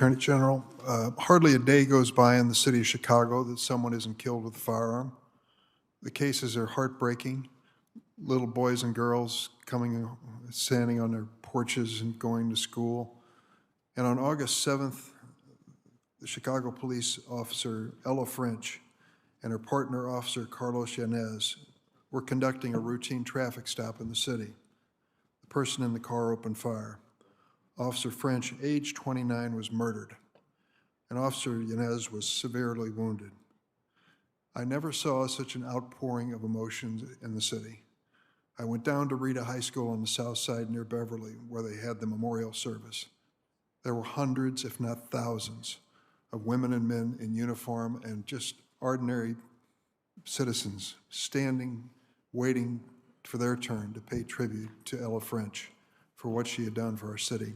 Attorney General, hardly a day goes by in the city of Chicago that someone isn't killed with a firearm. The cases are heartbreaking. Little boys and girls standing on their porches and going to school. And on August 7th, the Chicago police officer Ella French and her partner officer Carlos Yanez were conducting a routine traffic stop in the city. The person in the car opened fire. Officer French, age 29, was murdered, and Officer Yanez was severely wounded. I never saw such an outpouring of emotions in the city. I went down to Rita High School on the south side near Beverly, where they had the memorial service. There were hundreds, if not thousands, of women and men in uniform and just ordinary citizens standing, waiting for their turn to pay tribute to Ella French for what she had done for our city.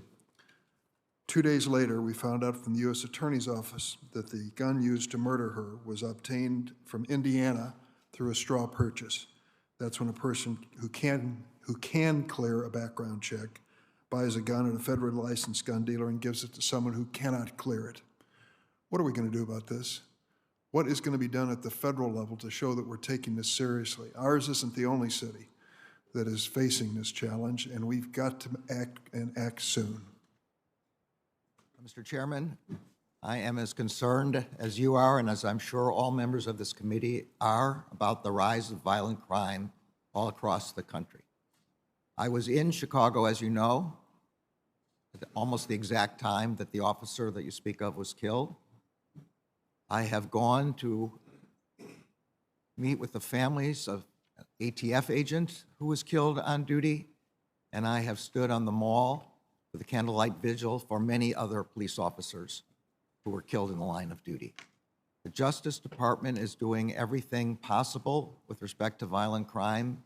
2 days later, we found out from the U.S. Attorney's Office that the gun used to murder her was obtained from Indiana through a straw purchase. That's when a person who can clear a background check buys a gun at a federally licensed gun dealer and gives it to someone who cannot clear it. What are we going to do about this? What is going to be done at the federal level to show that we're taking this seriously? Ours isn't the only city that is facing this challenge, and we've got to act soon. Mr. Chairman, I am as concerned as you are, and as I'm sure all members of this committee are, about the rise of violent crime all across the country. I was in Chicago, as you know, at almost the exact time that the officer that you speak of was killed. I have gone to meet with the families of an ATF agent who was killed on duty, and I have stood on the mall with a candlelight vigil for many other police officers who were killed in the line of duty. The Justice Department is doing everything possible with respect to violent crime.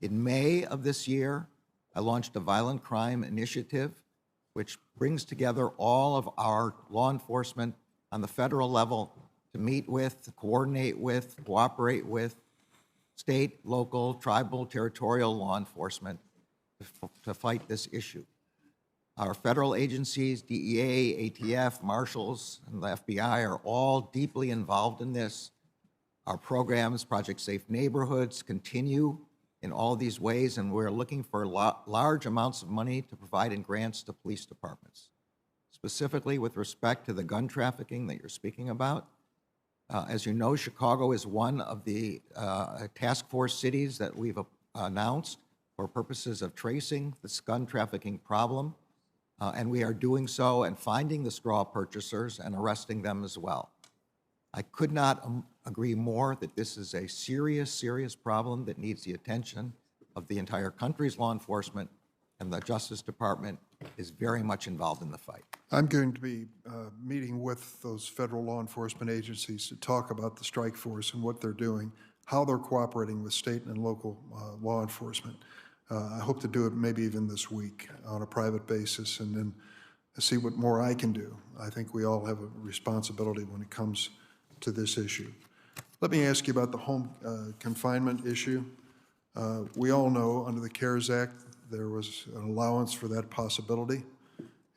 In May of this year, I launched a violent crime initiative which brings together all of our law enforcement on the federal level to meet with, to coordinate with, cooperate with state, local, tribal, territorial law enforcement to fight this issue. Our federal agencies, DEA, ATF, Marshals, and the FBI are all deeply involved in this. Our programs, Project Safe Neighborhoods, continue in all these ways, and we're looking for large amounts of money to provide in grants to police departments. Specifically with respect to the gun trafficking that you're speaking about, as you know, Chicago is one of the task force cities that we've announced for purposes of tracing this gun trafficking problem. And we are doing so and finding the straw purchasers and arresting them as well. I could not agree more that this is a serious, serious problem that needs the attention of the entire country's law enforcement, and the Justice Department is very much involved in the fight. I'm going to be meeting with those federal law enforcement agencies to talk about the strike force and what they're doing, how they're cooperating with state and local law enforcement. I hope to do it maybe even this week on a private basis, and then see what more I can do. I think we all have a responsibility when it comes to this issue. Let me ask you about the home confinement issue. We all know under the CARES Act there was an allowance for that possibility,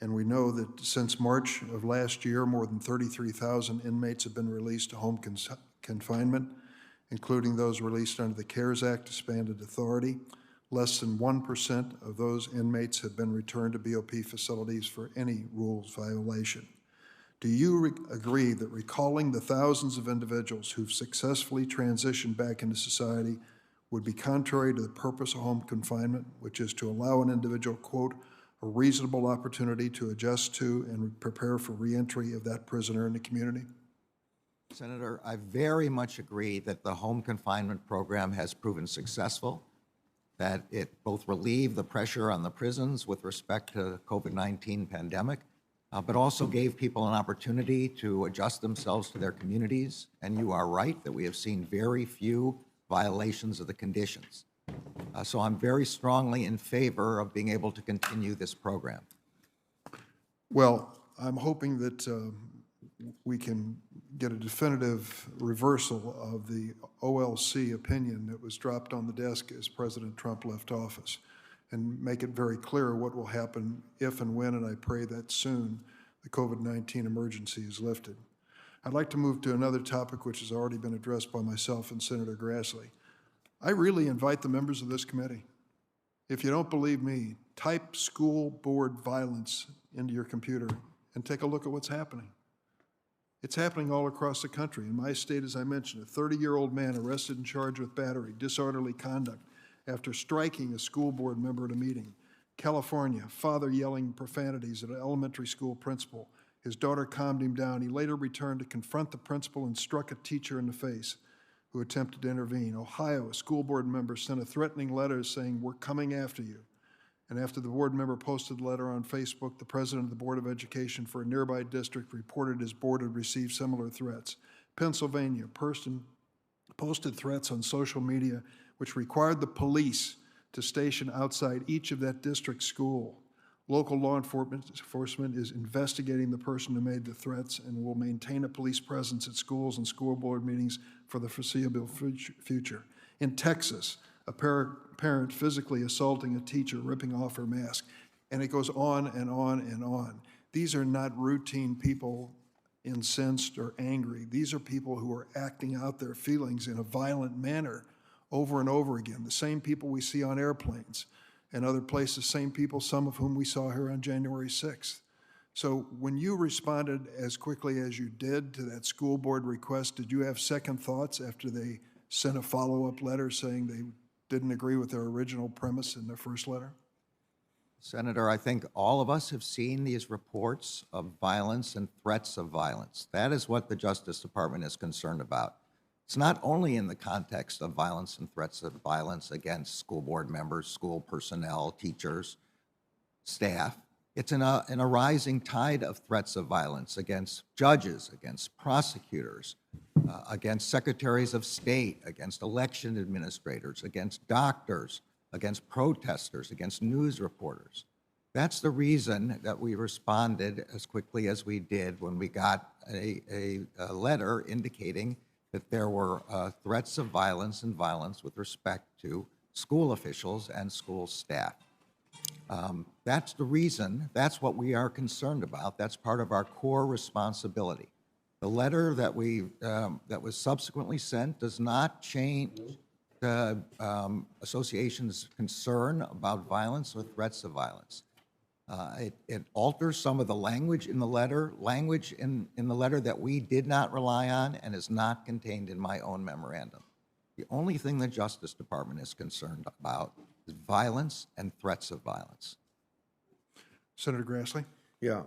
and we know that since March of last year, more than 33,000 inmates have been released to home confinement, including those released under the CARES Act expanded authority. Less than 1% of those inmates have been returned to BOP facilities for any rules violation. Do you agree that recalling the thousands of individuals who've successfully transitioned back into society would be contrary to the purpose of home confinement, which is to allow an individual, quote, a reasonable opportunity to adjust to and prepare for reentry of that prisoner in the community? Senator, I very much agree that the home confinement program has proven successful, that it both relieved the pressure on the prisons with respect to the COVID-19 pandemic, but also gave people an opportunity to adjust themselves to their communities. And you are right that we have seen very few violations of the conditions. So I'm very strongly in favor of being able to continue this program. Well, I'm hoping that we can get a definitive reversal of the OLC opinion that was dropped on the desk as President Trump left office, and make it very clear what will happen if and when, and I pray that soon, the COVID-19 emergency is lifted. I'd like to move to another topic which has already been addressed by myself and Senator Grassley. I really invite the members of this committee, if you don't believe me, type school board violence into your computer and take a look at what's happening. It's happening all across the country. In my state, as I mentioned, a 30-year-old man arrested and charged with battery, disorderly conduct, after striking a school board member at a meeting. California, father yelling profanities at an elementary school principal. His daughter calmed him down. He later returned to confront the principal and struck a teacher in the face who attempted to intervene. Ohio, a school board member sent a threatening letter saying, "We're coming after you." And after the board member posted the letter on Facebook, the president of the Board of Education for a nearby district reported his board had received similar threats. Pennsylvania, a person posted threats on social media which required the police to station outside each of that district's school. Local law enforcement is investigating the person who made the threats and will maintain a police presence at schools and school board meetings for the foreseeable future. In Texas, a parent physically assaulting a teacher, ripping off her mask, and it goes on and on and on. These are not routine people incensed or angry. These are people who are acting out their feelings in a violent manner over and over again. The same people we see on airplanes and other places, same people, some of whom we saw here on January 6th. So when you responded as quickly as you did to that school board request, did you have second thoughts after they sent a follow-up letter saying they didn't agree with their original premise in their first letter? Senator, I think all of us have seen these reports of violence and threats of violence. That is what the Justice Department is concerned about. It's not only in the context of violence and threats of violence against school board members, school personnel, teachers, staff. It's in a rising tide of threats of violence against judges, against prosecutors, against secretaries of state, against election administrators, against doctors, against protesters, against news reporters. That's the reason that we responded as quickly as we did when we got a letter indicating that there were threats of violence and violence with respect to school officials and school staff. That's the reason, that's what we are concerned about. That's part of our core responsibility. The letter that that was subsequently sent does not change the association's concern about violence or threats of violence. It alters some of the language in the letter, in the letter that we did not rely on and is not contained in my own memorandum. The only thing the Justice Department is concerned about is violence and threats of violence. Senator Grassley? Yeah,